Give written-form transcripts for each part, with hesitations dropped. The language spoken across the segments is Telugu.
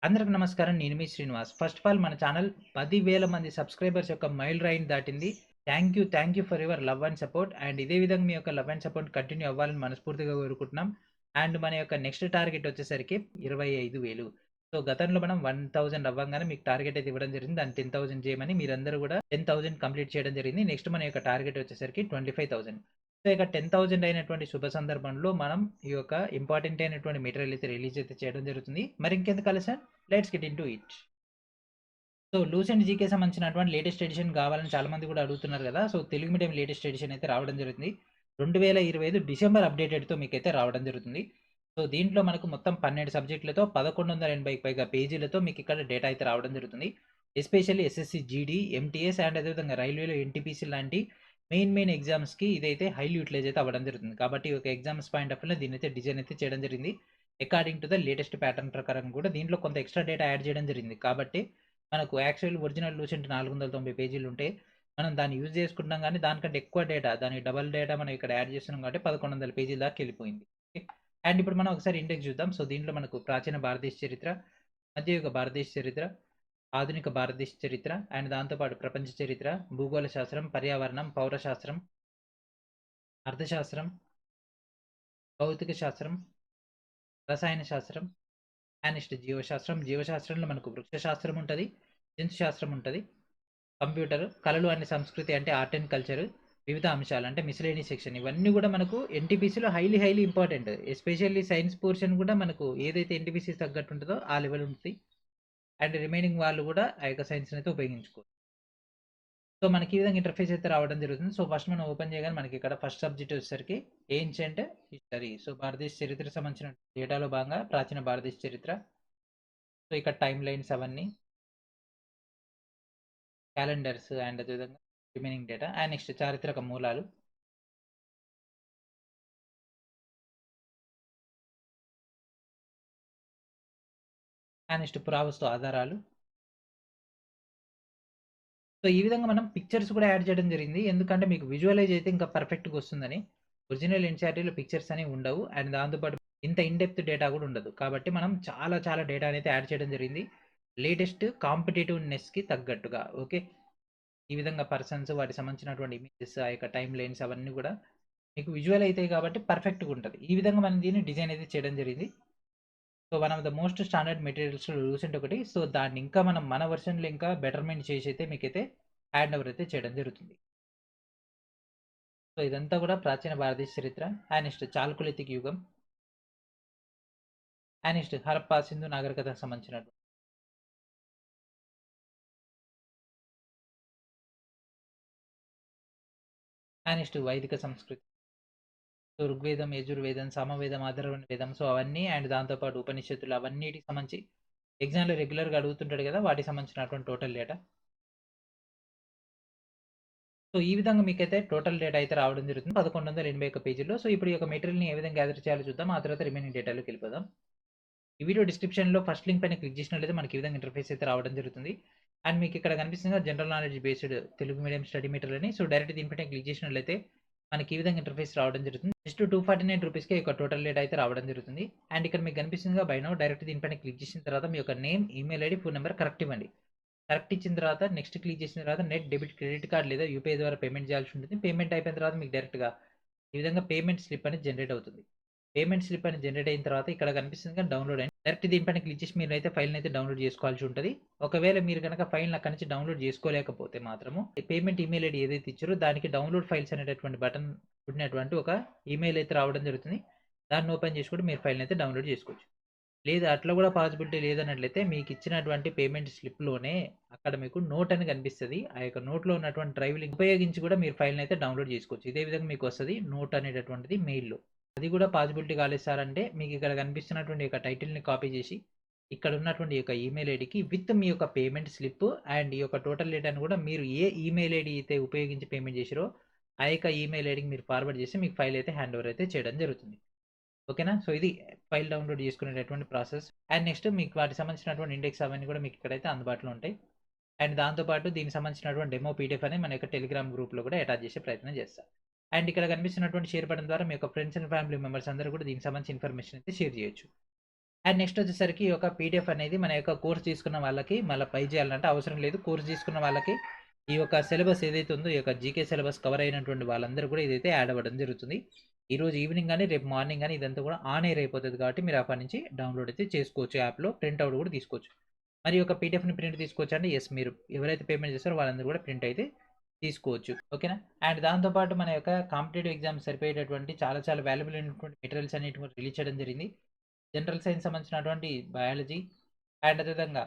అందరికి నమస్కారం. నేను మీ శ్రీనివాస్. ఫస్ట్ ఆఫ్ ఆల్ మన ఛానల్ 10,000 మంది సబ్స్క్రైబర్స్ యొక్క మైల్ రాయిని దాటింది. Thank you for your love and support. And ఇదే విధంగా మీ యొక్క లవ్ అండ్ సపోర్ట్ కంటిన్యూ అవ్వాలని మనస్ఫూర్తిగా కోరుకుంటున్నాం. అండ్ మన యొక్క నెక్స్ట్ టార్గెట్ వచ్చేసరికి 25,000. సో గతంలో మనం 1000 అవ్వంగానే మీకు టార్గెట్ అయితే ఇవ్వడం జరిగింది. దాన్ని 10,000 చేయమని మీరందరూ కూడా 10,000 కంప్లీట్ చేయడం జరిగింది. నెక్స్ట్ మన యొక్క టార్గెట్ వచ్చేసరికి 25,000. సో ఇక 10,000 అయినటువంటి శుభ సందర్భంలో మనం ఈ యొక్క ఇంపార్టెంట్ అయినటువంటి మెటీరియల్ అయితే రిలీజ్ అయితే చేయడం జరుగుతుంది. మరి ఇంకెందుకు ఆలస్యం, let's get into it. So Lucent GK సంబంధించినటువంటి లేటెస్ట్ ఎడిషన్ కావాలని చాలా మంది కూడా అడుగుతున్నారు కదా. So Telugu medium latest edition అయితే రావడం జరుగుతుంది. 2025 డిసెంబర్ అప్డేటెడ్తో మీకైతే రావడం జరుగుతుంది. సో దీంట్లో మనకు మొత్తం 12 సబ్జెక్టులతో 1180కి పైగా పేజీలతో మీకు ఇక్కడ డేటా అయితే రావడం జరుగుతుంది. Especially SSC GD, MTS and అదేవిధంగా రైల్వేలో ఎన్టీపీసీ లాంటి మెయిన్ ఎగ్జామ్స్కి ఇదైతే హైలీ యూటిలైజ్ అయితే అవ్వడం జరుగుతుంది. కాబట్టి ఒక ఎగ్జామ్స్ పాయింట్ ఆఫ్ వ్యూలో దీని అయితే డిజైన్ అయితే చేయడం జరిగింది. According to the latest pattern ప్రకారం కూడా దీంట్లో కొంత ఎక్స్ట్రా డేటా యాడ్ చేయడం జరిగింది. కాబట్టి మనకు యాక్చువల్ ఒరిజినల్ లూసెంట్ 490 పేజీలు ఉంటే మనం దాన్ని యూజ్ చేసుకుంటాం, కానీ దానికంటే ఎక్కువ డేటా, దాని డబల్ డేటా మనం ఇక్కడ యాడ్ చేస్తున్నాం కాబట్టి 1100 పేజీల దాకా వెళ్ళిపోయింది. అండ్ ఇప్పుడు మనం ఒకసారి ఇండెక్స్ చూద్దాం. సో దీంట్లో మనకు ప్రాచీన భారతదేశ చరిత్ర, మధ్యయుగ భారతదేశ చరిత్ర, ఆధునిక భారతదేశ చరిత్ర అండ్ దాంతోపాటు ప్రపంచ చరిత్ర, భూగోళ శాస్త్రం, పర్యావరణం, పౌరశాస్త్రం, అర్థశాస్త్రం, భౌతిక శాస్త్రం, రసాయన శాస్త్రం, నెక్స్ట్ జీవశాస్త్రం. జీవశాస్త్రంలో మనకు వృక్ష శాస్త్రం ఉంటుంది, జంతు శాస్త్రం ఉంటుంది, కంప్యూటర్, కళలు అండ్ సంస్కృతి అంటే ఆర్ట్ అండ్ కల్చర్, వివిధ అంశాలు అంటే మిస్లేనియస్ సెక్షన్. ఇవన్నీ కూడా మనకు ఎన్టీపీసీలో highly important. Especially science portion కూడా మనకు ఏదైతే ఎన్టీపీసీ తగ్గట్టు ఉంటుందో ఆ లెవెల్ ఉంటుంది. అండ్ రిమైనింగ్ వాళ్ళు కూడా ఆ యొక్క సైన్స్ని అయితే ఉపయోగించుకోవచ్చు. సో మనకి ఈ విధంగా ఇంటర్ఫేస్ అయితే రావడం జరుగుతుంది. సో ఫస్ట్ మనం ఓపెన్ చేయగానే మనకి ఇక్కడ ఫస్ట్ సబ్జెక్ట్ వచ్చేసరికి ఏన్షియంట్ హిస్టరీ. సో భారతదేశ చరిత్రకు సంబంధించిన డేటాలో భాగంగా ప్రాచీన భారతదేశ చరిత్ర. సో ఇక్కడ టైమ్ లైన్స్ అవన్నీ, క్యాలెండర్స్ అండ్ అదేవిధంగా రిమైనింగ్ డేటా అండ్ నెక్స్ట్ చారిత్రక మూలాలు, అండ్ నెక్స్ట్ పురావస్తు ఆధారాలు. సో ఈ విధంగా మనం పిక్చర్స్ కూడా యాడ్ చేయడం జరిగింది. ఎందుకంటే మీకు విజువలైజ్ అయితే ఇంకా పర్ఫెక్ట్‌గా వస్తుందని. ఒరిజినల్ ఎన్‌సీఈఆర్‌టీలో పిక్చర్స్ అనేవి ఉండవు. అండ్ దాంతో పాటు ఇంత ఇన్ డెప్త్ డేటా కూడా ఉండదు. కాబట్టి మనం చాలా డేటా అనేది యాడ్ చేయడం జరిగింది. లేటెస్ట్ కాంపిటీటివ్‌నెస్‌కి తగ్గట్టుగా. ఓకే. ఈ విధంగా పర్సన్స్, వాటికి సంబంధించినటువంటి ఇమేజెస్, ఆ యొక్క టైమ్ లైన్స్ అవన్నీ కూడా మీకు విజువల్ అయితాయి కాబట్టి పర్ఫెక్ట్‌గా ఉంటది. ఈ విధంగా మనం దీన్ని డిజైన్ అయితే చేయడం జరిగింది. So one of the most standard మెటీరియల్స్‌లో లూసెంట్ ఒకటి. సో దాన్ని ఇంకా మనం మన వెర్షన్‌లో ఇంకా బెటర్‌మెంట్ చేసి అయితే మీకైతే హ్యాండ్ ఓవర్ అయితే చేయడం జరుగుతుంది. సో ఇదంతా కూడా ప్రాచీన భారతదేశ చరిత్ర. అండ్ నెక్స్ట్ చాల్కులితిక్ యుగం, అండ్ నెక్స్ట్ హరప్పా సింధు నాగరికతకు సంబంధించినటువంటి, అండ్ నెక్స్ట్ వైదిక సంస్కృతి. సో ఋగ్వేదం, యజుర్వేదం, సామవేదం, అథర్వణ వేదం. సో అవన్నీ అండ్ దాంతోపాటు ఉపనిషత్తులు అవన్నిటికి సంబంధించి ఎగ్జామ్‌లో రెగ్యులర్‌గా అడుగుతుంటాడు కదా, వాటికి సంబంధించినటువంటి టోటల్ డేటా. సో ఈ విధంగా మీకైతే టోటల్ డేటా అయితే రావడం జరుగుతుంది 1181 పేజీల్లో. సో ఇప్పుడు ఈ యొక్క మెటీరియల్‌ని ఏ విధంగా గ్యాదర్ చేయాలో చూద్దాం. ఆ తర్వాత రిమైనింగ్ డేటాలోకి వెళ్ళిపోదాం. ఈ వీడియో డిస్క్రిప్షన్‌లో ఫస్ట్ లింక్ పైన క్లిక్ చేసినట్లయితే మనకి ఈ విధంగా ఇంటర్ఫేస్ అయితే రావడం జరుగుతుంది. అండ్ మీకు ఇక్కడ కనిపిస్తుంది కదా, general knowledge based Telugu medium study material అని. సో డైరెక్ట్ దీనిపైన క్లిక్ చేసినట్లయితే మనకి ఈ విధంగా ఇంటర్ఫేస్ రావడం జరుగుతుంది. జస్ట్ 249 రూపీస్‌కే ఒక టోటల్ డేటా అయితే రావడం జరుగుతుంది. అండ్ ఇక్కడ మీకు కనిపిస్తుందిగా బై నౌ, డైరెక్ట్ దీనిపైన క్లిక్ చేసిన తర్వాత మీ యొక్క name, email ID, phone number correct ఇవ్వండి. కరెక్ట్ ఇచ్చిన తర్వాత నెక్స్ట్ క్లిక్ చేసిన తర్వాత నెట్ డెబిట్, క్రెడిట్ కార్డ్ లేదా యూపీఐ ద్వారా పేమెంట్ చేయాల్సి ఉంటుంది. పేమెంట్ అయిపోయిన తర్వాత మీకు డైరెక్ట్‌గా ఈ విధంగా పేమెంట్ స్లిప్ అనేది జనరేట్ అవుతుంది. పేమెంట్ స్లిప్ అనేది జనరేట్ అయిన తర్వాత ఇక్కడ కనిపిస్తుంది కదా, డౌన్లోడ్ అని. డైరెక్ట్ దీనిపైన క్లిక్ చేసి మీరైతే ఫైల్‌ని అయితే డౌన్లోడ్ చేసుకోవాల్సి ఉంటది. ఒకవేళ మీరు గనక ఫైల్‌ని అక్కడి నుంచి డౌన్లోడ్ చేసుకోలేకపోతే మాత్రము పేమెంట్ ఈమెయిల్ ఐడీ ఏదైతే ఇచ్చారో దానికి డౌన్లోడ్ ఫైల్స్ అనేటటువంటి బటన్ ఉన్నటువంటి ఒక ఈమెయిల్ అయితే రావడం జరుగుతుంది. దాన్ని ఓపెన్ చేసి కూడా మీరు ఫైల్‌ని అయితే డౌన్లోడ్ చేసుకోవచ్చు. లేదు అట్లా కూడా పాసిబిలిటీ లేదన్నట్లయితే మీకు ఇచ్చినటువంటి పేమెంట్ స్లిప్‌లోనే అక్కడ మీకు నోట్ అని కనిపిస్తది. ఆ యొక్క నోట్‌లో ఉన్నటువంటి డ్రైవ్ లింక్ ఉపయోగించి కూడా మీరు ఫైల్‌ని అయితే డౌన్లోడ్ చేసుకోవచ్చు. ఇదే విధంగా మీకు వస్తది నోట్ అనేటటువంటిది మెయిల్‌లో. అది కూడా పాసిబిలిటీ కాలేదు సార్ అంటే మీకు ఇక్కడ కనిపిస్తున్నటువంటి యొక్క టైటిల్‌ని కాపీ చేసి ఇక్కడ ఉన్నటువంటి యొక్క ఈమెయిల్ ఐడీకి విత్ మీ యొక్క పేమెంట్ స్లిప్ అండ్ ఈ యొక్క టోటల్ డేటాను కూడా మీరు ఏ ఈమెయిల్ ఐడీ అయితే ఉపయోగించి పేమెంట్ చేసిరో ఆ యొక్క ఈమెయిల్ ఐడీకి మీరు ఫార్వర్డ్ చేసి మీకు ఫైల్ అయితే హ్యాండ్ ఓవర్ అయితే చేయడం జరుగుతుంది. ఓకేనా. సో ఇది ఫైల్ డౌన్లోడ్ చేసుకునేటటువంటి ప్రాసెస్. అండ్ నెక్స్ట్ మీకు వాటికి సంబంధించినటువంటి ఇండెక్స్ అవన్నీ కూడా మీకు ఇక్కడైతే అందుబాటులో ఉంటాయి. అండ్ దాంతో పాటు దీనికి సంబంధించినటువంటి డెమో పీడిఎఫ్ అనేది మన యొక్క టెలిగ్రామ్ గ్రూప్‌లో కూడా అటాచ్ చేసే ప్రయత్నం చేస్తా. అండ్ ఇక్కడ కనిపిస్తున్నటువంటి షేర్ బటన్ ద్వారా మీ యొక్క ఫ్రెండ్స్ అండ్ ఫ్యామిలీ మెంబర్స్ అందరూ కూడా దీనికి సంబంధించిన ఇన్ఫర్మేషన్ అయితే షేర్ చేయొచ్చు. అండ్ నెక్స్ట్ వచ్చేసరికి ఈ యొక్క పీడిఎఫ్ అనేది మన యొక్క కోర్స్ తీసుకున్న వాళ్ళకి మళ్ళీ పై చేయాలంటే అవసరం లేదు. కోర్స్ తీసుకున్న వాళ్ళకి ఈ యొక్క సిలబస్ ఏదైతే ఉందో, ఈ యొక్క జీకే సిలబస్ కవర్ అయినటువంటి వాళ్ళందరూ కూడా ఇదైతే యాడ్ అవ్వడం జరుగుతుంది. ఈరోజు ఈవినింగ్ గాని, రేపు మార్నింగ్ గాని ఇదంతా కూడా ఆన్ ఎయిర్ అయిపోతది కాబట్టి మీరు అప్పటి నుంచి డౌన్‌లోడ్ అయితే చేసుకోవచ్చు యాప్‌లో. ప్రింట్ ఔట్ కూడా తీసుకోవచ్చు. మరి ఒక పీడిఎఫ్‌ని ప్రింట్ తీసుకోవచ్చా అంటే యెస్. మీరు ఎవరైతే పేమెంట్ చేస్తారో వాళ్ళందరూ కూడా ప్రింట్ అయితే తీసుకోవచ్చు. ఓకేనా? అండ్ దాంతో పాటు మన యొక్క కాంపిటీటివ్ ఎగ్జామ్స్ సరిపోయేటటువంటి చాలా చాలా వాల్యుబుల్ అయినటువంటి మెటీరియల్స్ అన్నిటిని కూడా రిలీజ్ చేయడం జరిగింది. జనరల్ సైన్స్ సంబంధించినటువంటి బయాలజీ అండ్ అదేవిధంగా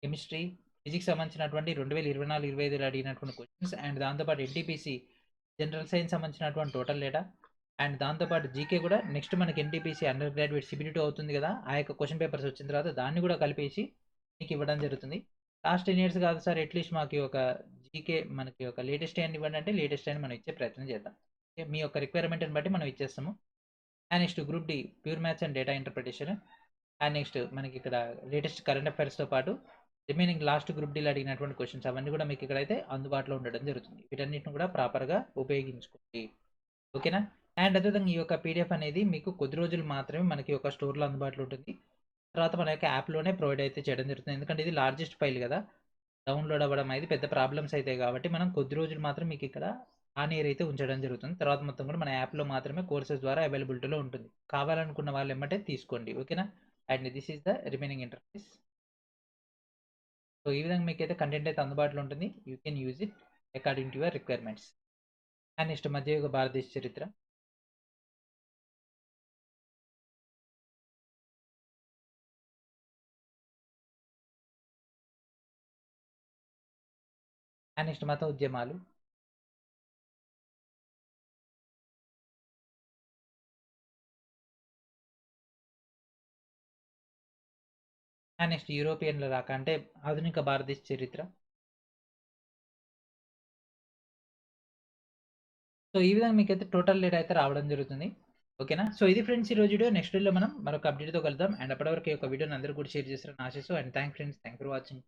కెమిస్ట్రీ, ఫిజిక్స్ సంబంధించినటువంటి 2024, 25లో అడిగినటువంటి క్వెషన్స్ అండ్ దాంతో పాటు ఎన్‌టీపీసీ జనరల్ సైన్స్ సంబంధించినటువంటి టోటల్ డేటా అండ్ దాంతో పాటు జీకే కూడా నెక్స్ట్ మనకి ఎన్‌టీపీసీ అండర్ గ్రాడ్యుయేట్ సిబిలిటీ అవుతుంది కదా! ఆ యొక్క క్వెషన్ పేపర్స్ వచ్చిన తర్వాత దాన్ని కూడా కలిపేసి మీకు ఇవ్వడం జరుగుతుంది. లాస్ట్ 10 ఇయర్స్ కాదు సార్ అట్‌లీస్ట్ మాకు ఒక జీకే మనకి ఒక లేటెస్ట్ అయన్ని ఇవ్వండి అంటే లేటెస్ట్ అయన్ని మనం ఇచ్చే ప్రయత్నం చేద్దాం. ఓకే. మీ యొక్క రిక్వైర్మెంట్‌ని బట్టి మనం ఇచ్చేస్తాము. And next group D pure maths and data interpretation and next మనకి ఇక్కడ లేటెస్ట్ కరెంట్ అఫైర్స్‌తో పాటు రిమైనింగ్ లాస్ట్ గ్రూప్ డీలో అడిగినటువంటి క్వెషన్స్ అవన్నీ కూడా మీకు ఇక్కడైతే అందుబాటులో ఉండడం జరుగుతుంది. వీటన్నిటిని కూడా ప్రాపర్‌గా ఉపయోగించుకోండి. ఓకేనా? అండ్ అదేవిధంగా ఈ యొక్క పీడిఎఫ్ అనేది మీకు కొద్ది రోజులు మాత్రమే మనకి ఒక స్టోర్‌లో అందుబాటులో ఉంటుంది. తర్వాత మన యొక్క యాప్‌లోనే ప్రొవైడ్ అయితే చేయడం జరుగుతుంది. ఎందుకంటే ఇది లార్జెస్ట్ ఫైల్ గదా! డౌన్‌లోడ్ అవ్వడం అనేది పెద్ద ప్రాబ్లమ్స్ అయితాయి కాబట్టి మనం కొద్ది రోజులు మాత్రం మీకు ఇక్కడ ఆన్ ఎయిర్ అయితే ఉంచడం జరుగుతుంది. తర్వాత మొత్తం కూడా మన యాప్‌లో మాత్రమే కోర్సెస్ ద్వారా అవైలబిలిటీలో ఉంటుంది. కావాలనుకున్న వాళ్ళు ఎమ్మటే తీసుకోండి. ఓకేనా? And this is the remaining interface. So, ఈ విధంగా మీకైతే కంటెంట్ అయితే అందుబాటులో ఉంటుంది. You can use it according to your requirements. And next మధ్యయుగ భారతదేశ చరిత్ర. అండ్ నెక్స్ట్ మత ఉద్యమాలు. అండ్ నెక్స్ట్ యూరోపియన్‌ల రాక అంటే ఆధునిక భారతదేశ చరిత్ర. సో, ఈ విధంగా మీకైతే టోటల్ డేటా అయితే రావడం జరుగుతుంది. ఓకేనా? సో, ఇది ఫ్రెండ్స్ ఈరోజు వీడియో. నెక్స్ట్ వీడియోలో మనం మరొక అప్డేట్‌తో కలుద్దాం. అండ్ అప్పటి వరకు ఈ యొక్క వీడియోని అందరూ కూడా షేర్ చేస్తారని ఆశిస్తూ and thanks friends. Thanks for watching.